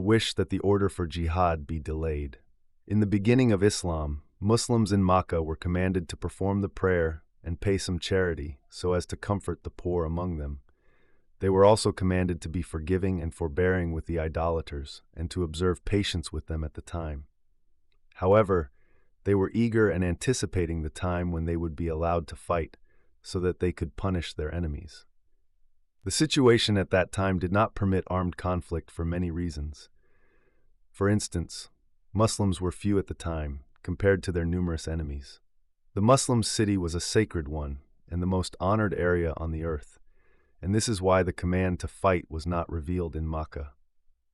wish that the order for jihad be delayed. In the beginning of Islam, Muslims in Makkah were commanded to perform the prayer and pay some charity so as to comfort the poor among them. They were also commanded to be forgiving and forbearing with the idolaters and to observe patience with them at the time. However, they were eager and anticipating the time when they would be allowed to fight so that they could punish their enemies. The situation at that time did not permit armed conflict for many reasons. For instance, Muslims were few at the time compared to their numerous enemies. The Muslim city was a sacred one and the most honored area on the earth, and this is why the command to fight was not revealed in Makkah.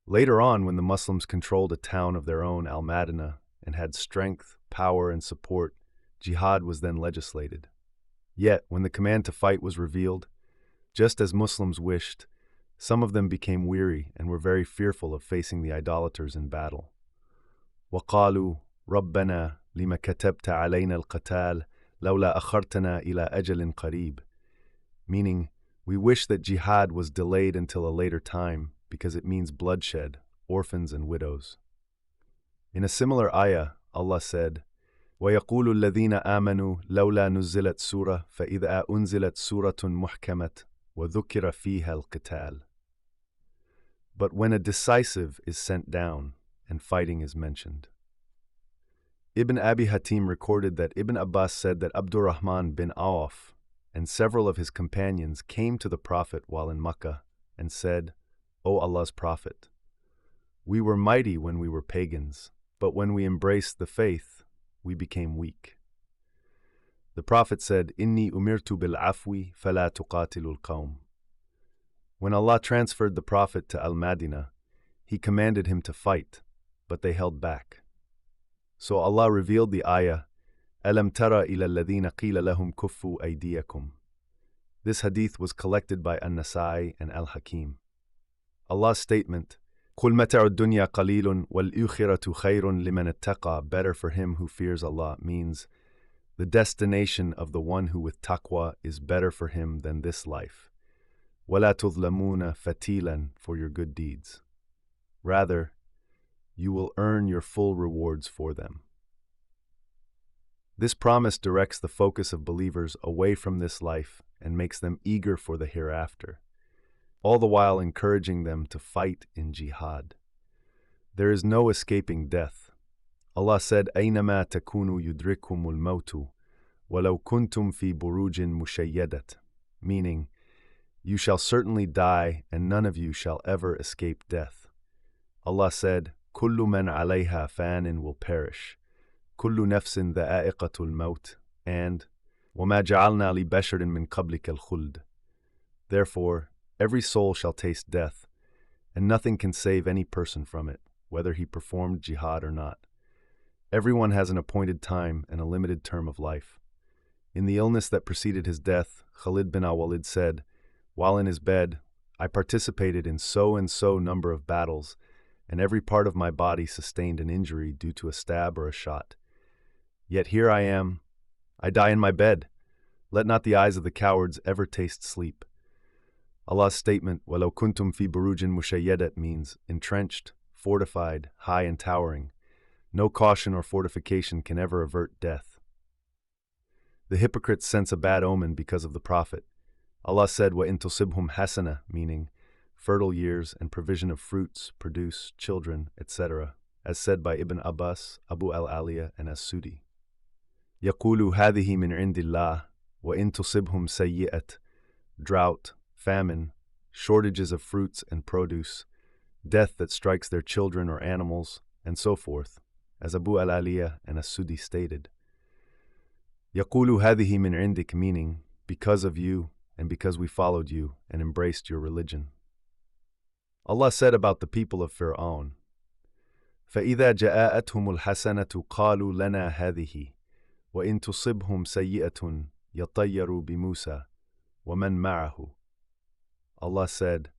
Later on, when the Muslims controlled a town of their own, Al-Madinah, and had strength, power, and support, jihad was then legislated. Yet, when the command to fight was revealed, just as Muslims wished, some of them became weary and were very fearful of facing the idolaters in battle. وَقَالُوا رَبَّنَا لِمَ كَتَبْتَ عَلَيْنَا الْقِتَالَ لَوْلَا أَخَّرْتَنَا إِلَى أَجَلٍ قَرِيبٍ, meaning, we wish that jihad was delayed until a later time because it means bloodshed, orphans and widows. In a similar ayah, Allah said, وَيَقُولُ الَّذِينَ آمَنُوا لَوْلَا نُزِّلَتْ سُورَةٌ فَإِذَا أُنزِلَتْ سُورَةٌ مُحْكَمَةٌ وَذُكِّرَ فِيهَا الْقِتَالُ. But when a decisive is sent down and fighting is mentioned. Ibn Abi Hatim recorded that Ibn Abbas said that Abdurrahman bin Auf and several of his companions came to the Prophet while in Makkah and said, O Allah's Prophet, we were mighty when we were pagans, but when we embraced the faith, we became weak. The Prophet said, Inni umirtu bil afwi fala tuqatilul qawm. When Allah transferred the Prophet to Al-Madinah, He commanded him to fight, but they held back. So Allah revealed the ayah, Alam tara ila alladhina qila lahum kuffu aydiyakum. This hadith was collected by An-Nisa and Al-Hakim. Allah's statement, قُلْ مَتَعُ الدُّنْيَا قَلِيلٌ وَالْأُخِرَةُ خَيْرٌ لِمَنِ اتَّقَى, better for him who fears Allah, means the destination of the one who with taqwa is better for him than this life. وَلَا تُظْلَمُونَ فَتِيلًا, for your good deeds. Rather, you will earn your full rewards for them. This promise directs the focus of believers away from this life and makes them eager for the hereafter, all the while encouraging them to fight in jihad. There is no escaping death. Allah said, أَيْنَمَا تَكُونُوا يُدْرِكْكُمُ الْمَوْتُ وَلَوْ كُنْتُمْ فِي بُرُوجٍ مُشَيَّدَةٍ, meaning, you shall certainly die and none of you shall ever escape death. Allah said, كُلُّ مَنْ عَلَيْهَا فَانٍ will perish. كُلُّ نَفْسٍ ذَائِقَةُ الْمَوْتِ, and وَمَا جَعَلْنَا لِبَشَرٍ مِّن قَبْلِكَ الْخُلْدَ. Therefore, every soul shall taste death, and nothing can save any person from it, whether he performed jihad or not. Everyone has an appointed time and a limited term of life. In the illness that preceded his death, Khalid bin al-Walid said, while in his bed, I participated in so and so number of battles, and every part of my body sustained an injury due to a stab or a shot. Yet here I am. I die in my bed. Let not the eyes of the cowards ever taste sleep. Allah's statement, وَلَوْ كُنْتُمْ فِي بُرُوجٍ مُشَيَّدَةٍ, means entrenched, fortified, high and towering. No caution or fortification can ever avert death. The hypocrites sense a bad omen because of the Prophet. Allah said, وَإِن تُصِبْهُمْ حَسَنَةٌ, meaning fertile years and provision of fruits, produce, children, etc., as said by Ibn Abbas, Abu al-Aliyah, and As-Sudi. يَقُولُ هَذِهِ مِنْ عِنْدِ اللَّهِ وَإِن تُصِبْهُمْ سَيِّئَةٌ, drought, famine, shortages of fruits and produce, death that strikes their children or animals, and so forth, as Abu al-Aliyah and As-Sudi stated. يَقُولُ هَذِهِ مِنْ عِنْدِكَ, meaning, because of you, and because we followed you and embraced your religion. Allah said about the people of Fir'aun, فَإِذَا جَاءَتْهُمُ الْحَسَنَةُ قَالُوا لَنَا هَذِهِ وَإِن تُصِبْهُمْ سَيِّئَةٌ يَطَّيَّرُوا بِمُوسَى وَمَنْ مَعَهُ. Allah said,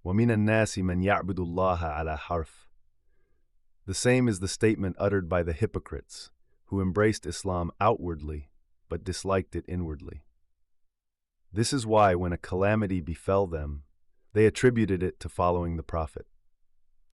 وَمِنَ النَّاسِ مَنْ يَعْبُدُ اللَّهَ عَلَى حَرْفٍ. The same is the statement uttered by the hypocrites, who embraced Islam outwardly, but disliked it inwardly. This is why when a calamity befell them, they attributed it to following the Prophet.